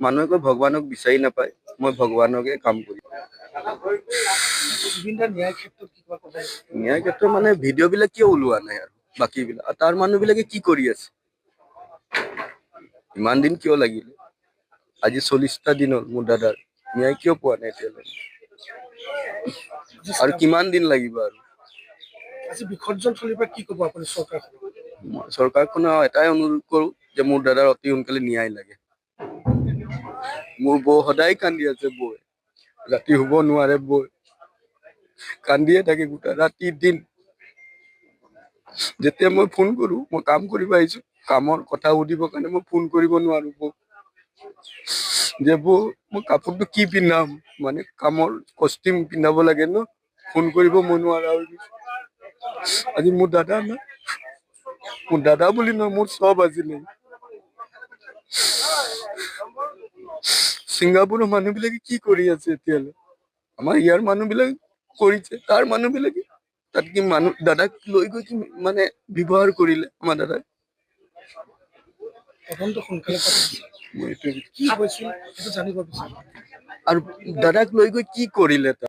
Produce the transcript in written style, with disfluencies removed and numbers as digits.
মানুহে কয় ভগৱানক বিচাৰি নাপায়, মই ভগৱানকে কাম কৰিম। ন্যায় ক্ষেত্ৰত মানে ভিডিঅ' বিলাক কিয় ওলোৱা নাই আৰু বাকী বিলাক তাৰ মানুহ বিলাকে কি কৰি আছে? ইমান দিন কিয় লাগিলে? আজি 40টা দিন হ'ল মোৰ দাদাৰ, ন্যায় কিয় পোৱা নাই এতিয়ালৈকে? আৰু কিমান দিন লাগিব? আৰু আজি বিসৰ্জনস্থলীৰ পৰা কি ক'ব আপুনি চৰকাৰখনক? মই চৰকাৰখনক এটাই অনুৰোধ কৰো যে মোৰ দাদাৰ অতি সোনকালে ন্যায় লাগে। মোৰ বৌ সদায় কান্দি আছে, বৌ ৰাতি শুব নোৱাৰে, বৌ কান্দিয়ে থাকে গোটেই ৰাতি দিন। যেতিয়া মই ফোন কৰো, মই কাম কৰিব আহিছো, কামৰ কথা সুধিবৰ কাৰণে মই ফোন কৰিব নোৱাৰো বৌক। যে বৌ মই কাপোৰটো কি পিন্ধাম, মানে কামৰ কষ্টিউম পিন্ধাব লাগে ন, ফোন কৰিব মই নোৱাৰা হৈ গৈছো। আজি মোৰ দাদা নাই, মোৰ দাদা বুলি নহয়, মোৰ চব আছিলে। ছিংগাপুৰৰ মানুহ বিলাকে কি কৰি আছে এতিয়ালৈ? আমাৰ ইয়াৰ মানুহ বিলাক কৰিছে, তাৰ মানুহ বিলাকে তাত কি মানুহ দাদাক লৈ গৈ কি মানে ব্যৱহাৰ কৰিলে আমাৰ দাদাক। তদন্ত সোনকালে কি হৈছিল সেইটো জানিব বিচাৰো। আৰু দাদাক লৈ গৈ কি কৰিলে তাত?